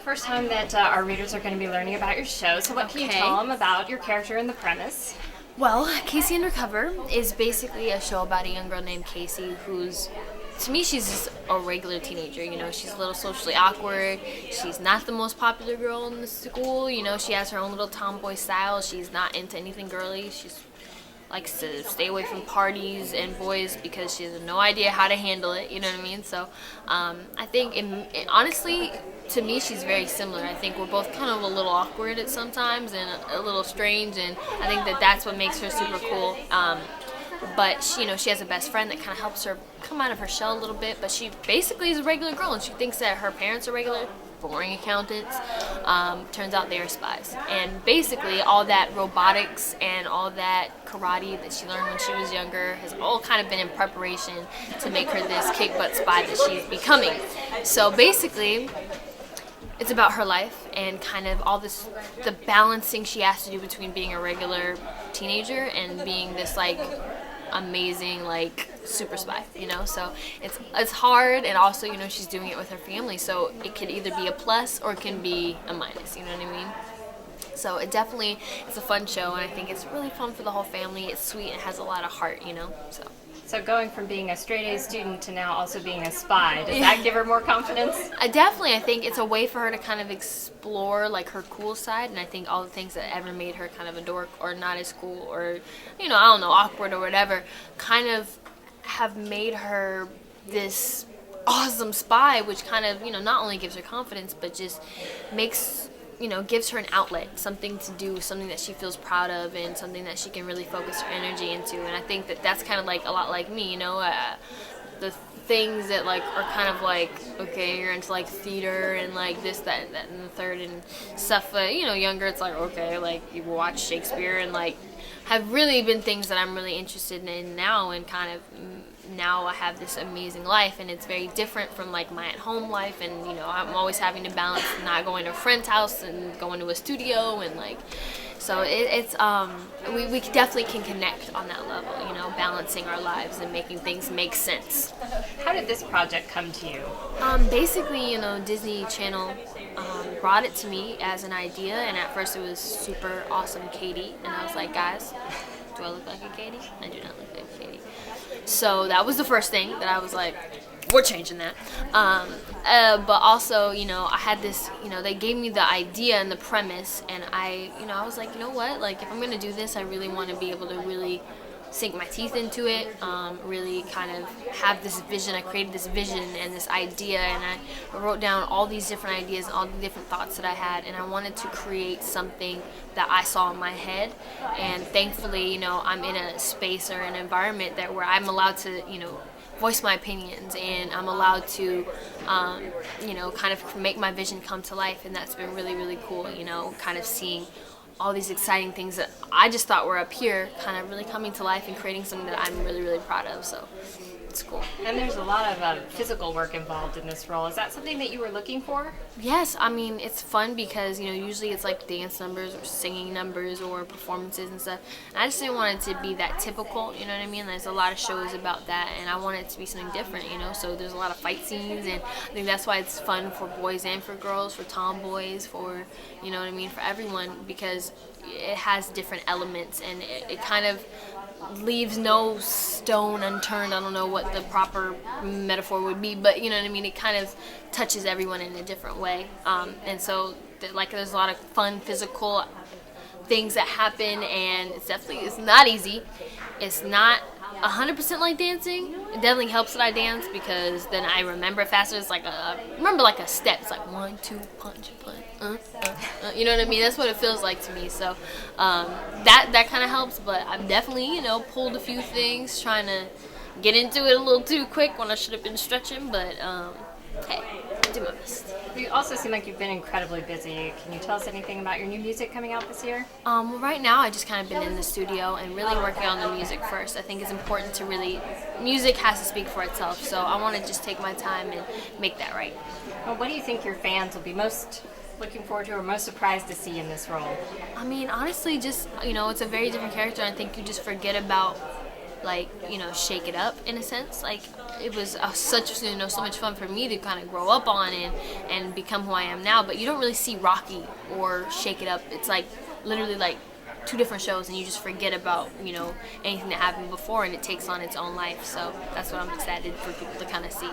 the first time that our readers are going to be learning about your show, so what can you tell them about your character and the premise? Well, Casey Undercover is basically a show about a young girl named Casey who's, to me, she's just a regular teenager. You know, she's a little socially awkward. She's not the most popular girl in the school. You know, she has her own little tomboy style. She's not into anything girly. She's likes to stay away from parties and boys because she has no idea how to handle it, you know what I mean? So I think, honestly, to me, she's very similar. I think we're both kind of a little awkward at sometimes and a little strange, and I think that that's what makes her super cool. But she, she has a best friend that kind of helps her come out of her shell a little bit, but she basically is a regular girl, and she thinks that her parents are regular, boring accountants. Turns out they are spies. And basically all that robotics and all that karate that she learned when she was younger has all kind of been in preparation to make her this kick-butt spy that she's becoming. So basically, it's about her life and kind of all this, the balancing she has to do between being a regular teenager and being this amazing super spy, so it's hard, and also she's doing it with her family, so it could either be a plus or it can be a minus, you know what I mean? So it's a fun show, and I think it's really fun for the whole family. It's sweet and it has a lot of heart, So going from being a straight-A student to now also being a spy, does that give her more confidence? Definitely. I think it's a way for her to kind of explore her cool side, and I think all the things that ever made her kind of a dork or not as cool or, I don't know, awkward or whatever, kind of have made her this awesome spy, which kind of, not only gives her confidence, but just makes, gives her an outlet, something to do, something that she feels proud of, and something that she can really focus her energy into. And I think that that's kind of a lot like me, the things that are kind of okay, you're into theater and this, that, and the third and stuff. Younger, it's okay, you watch Shakespeare and have really been things that I'm really interested in now, and kind of now I have this amazing life, and it's very different from my at-home life, and I'm always having to balance not going to a friend's house and going to a studio, and so it's we definitely can connect on that level, balancing our lives and making things make sense. How did this project come to you? Basically, Disney Channel brought it to me as an idea, and at first it was super awesome Katie, and I was like, guys, do I look like a Katie? I do not look like a Katie. So that was the first thing that I was like, we're changing that. But also, I had this, they gave me the idea and the premise, and I was like, what? If I'm going to do this, I really want to be able to really sink my teeth into it, really kind of have this vision. I created this vision and this idea, and I wrote down all these different ideas, all the different thoughts that I had, and I wanted to create something that I saw in my head. And thankfully, I'm in a space or an environment where I'm allowed to, voice my opinions, and I'm allowed to, kind of make my vision come to life, and that's been really, really cool, kind of seeing all these exciting things that I just thought were up here kind of really coming to life and creating something that I'm really, really proud of, so it's cool. And there's a lot of physical work involved in this role. Is that something that you were looking for? Yes, I mean, it's fun because, usually it's dance numbers or singing numbers or performances and stuff. And I just didn't want it to be that typical, you know what I mean? There's a lot of shows about that, and I want it to be something different, so there's a lot of fight scenes, and I think that's why it's fun for boys and for girls, for tomboys, for, you know what I mean, for everyone, because it has different elements, and it kind of leaves no stone unturned. I don't know what the proper metaphor would be, but you know what I mean, it kind of touches everyone in a different way, and so there's a lot of fun physical things that happen, and it's not easy. It's not 100% like dancing. It definitely helps that I dance, because then I remember it faster. It's remember a step. It's 1, 2, punch, you know what I mean? That's what it feels like to me. So that kind of helps, but I've definitely, pulled a few things, trying to get into it a little too quick when I should have been stretching, but hey, I do my best. You also seem like you've been incredibly busy. Can you tell us anything about your new music coming out this year? Well, right now I just kind of been in the studio and really working on the music first. I think it's important to music has to speak for itself, so I want to just take my time and make that right. Well, what do you think your fans will be most looking forward to or most surprised to see in this role? I mean, honestly, just, it's a very different character. I think you just forget about like, you know, shake it up in a sense. Like, it was such, you know, so much fun for me to kind of grow up on and become who I am now. But you don't really see Rocky or Shake It Up. It's like literally like two different shows, and you just forget about, you know, anything that happened before, and it takes on its own life. So that's what I'm excited for people to kind of see.